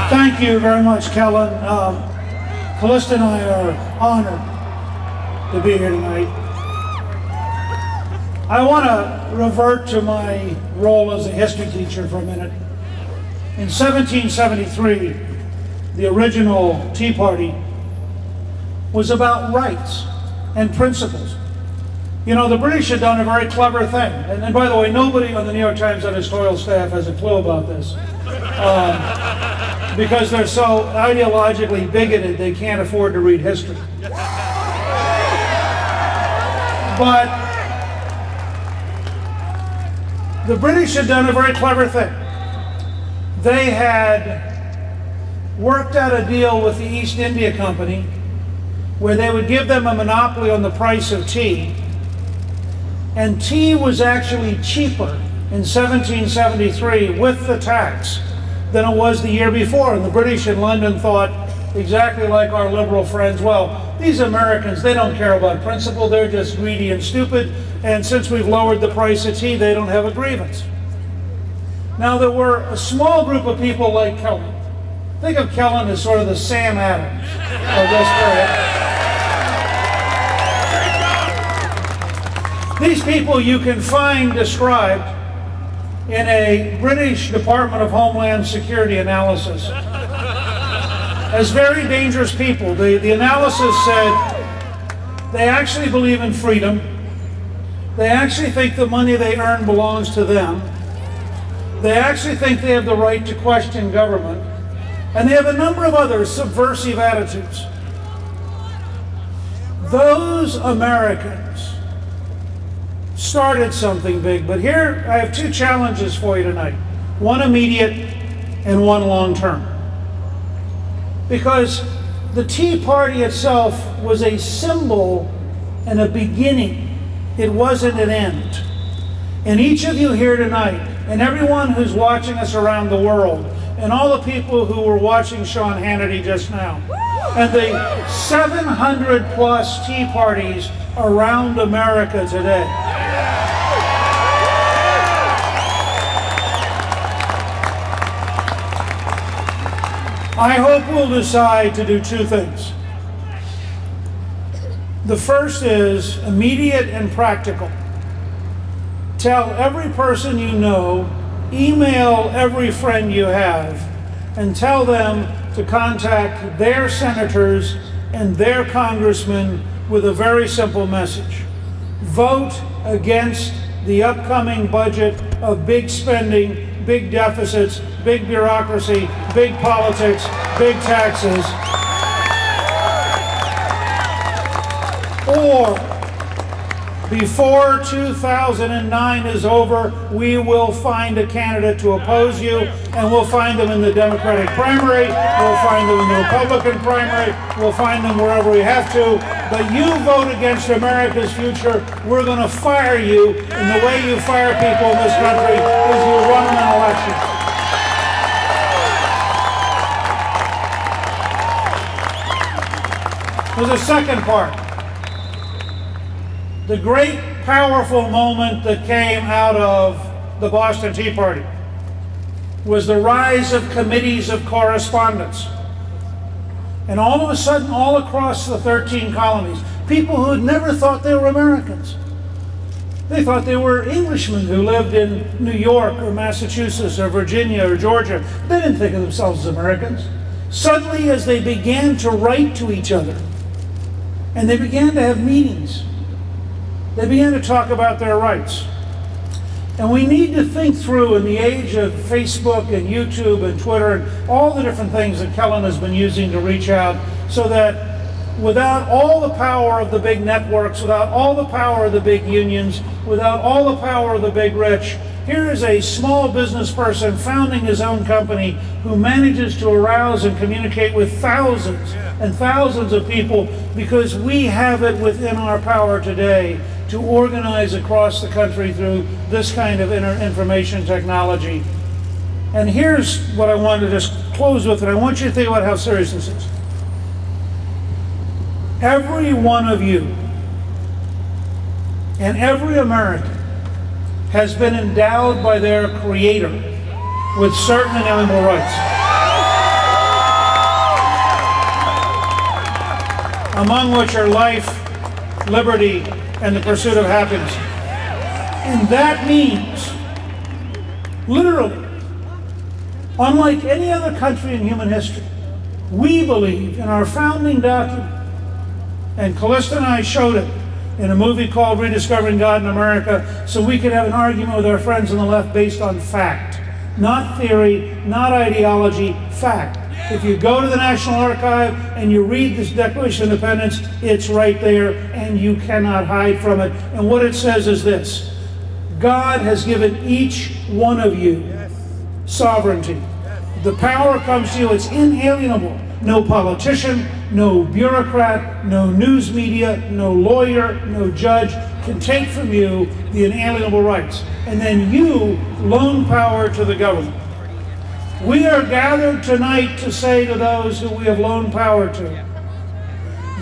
Thank you very much, Kellen. Callista and I are honored to be here tonight. I want to revert to my role as a history teacher for a minute. In 1773, the original Tea Party was about rights and principles. You know, the British had done a very clever thing. And by the way, nobody on the New York Times editorial staff has a clue about this. Because they're so ideologically bigoted, they can't afford to read history. But the British had done a very clever thing. They had worked out a deal with the East India Company where they would give them a monopoly on the price of tea. And tea was actually cheaper in 1773 with the tax than it was the year before. And the British in London thought, exactly like our liberal friends, well, these Americans, they don't care about principle, they're just greedy and stupid, and since we've lowered the price of tea, they don't have a grievance. Now, there were a small group of people like Kellen. Think of Kellen as sort of the Sam Adams of this period. These people you can find described in a British Department of Homeland Security analysis as very dangerous people. The analysis said they actually believe in freedom. They actually think the money they earn belongs to them. They actually think they have the right to question government. And they have a number of other subversive attitudes. Those Americans started something big, but here I have two challenges for you tonight. One immediate and one long-term. Because the Tea Party itself was a symbol and a beginning. It wasn't an end. And each of you here tonight, and everyone who's watching us around the world, and all the people who were watching Sean Hannity just now, and the 700 plus Tea Parties around America today. I hope we'll decide to do two things. The first is immediate and practical. Tell every person you know, email every friend you have, and tell them to contact their senators and their congressmen with a very simple message. Vote against the upcoming budget of big spending, big deficits, big bureaucracy, big politics, big taxes. Or before 2009 is over, we will find a candidate to oppose you, and we'll find them in the Democratic primary, we'll find them in the Republican primary, we'll find them wherever we have to. But you vote against America's future, we're going to fire you, and the way you fire people in this country is you run them in elections. There's a second part. The great, powerful moment that came out of the Boston Tea Party was the rise of committees of correspondence. And all of a sudden, all across the 13 colonies, people who had never thought they were Americans. They thought they were Englishmen who lived in New York or Massachusetts or Virginia or Georgia. They didn't think of themselves as Americans. Suddenly, as they began to write to each other, and they began to have meetings, they began to talk about their rights. And we need to think through, in the age of Facebook and YouTube and Twitter and all the different things that Kellen has been using to reach out, so that without all the power of the big networks, without all the power of the big unions, without all the power of the big rich, here is a small business person founding his own company who manages to arouse and communicate with thousands and thousands of people, because we have it within our power today to organize across the country through this kind of information technology. And here's what I wanted to just close with, and I want you to think about how serious this is. Every one of you and every American has been endowed by their Creator with certain inalienable rights. among which are life, liberty, and the pursuit of happiness. And that means, literally, unlike any other country in human history, we believe in our founding document, and Callista and I showed it in a movie called Rediscovering God in America, so we could have an argument with our friends on the left based on fact. Not theory, not ideology, fact. If you go to the National Archive and you read this Declaration of Independence, it's right there and you cannot hide from it. And what it says is this: God has given each one of you sovereignty. The power comes to you, it's inalienable. No politician, no bureaucrat, no news media, no lawyer, no judge can take from you the inalienable rights. And then you loan power to the government. We are gathered tonight to say to those who we have loaned power to,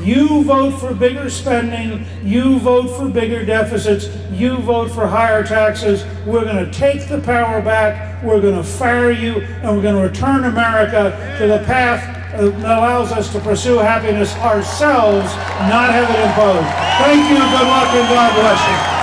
you vote for bigger spending, you vote for bigger deficits, you vote for higher taxes, we're going to take the power back, we're going to fire you, and we're going to return America to the path that allows us to pursue happiness ourselves, not have it imposed. Thank you, good luck, and God bless you.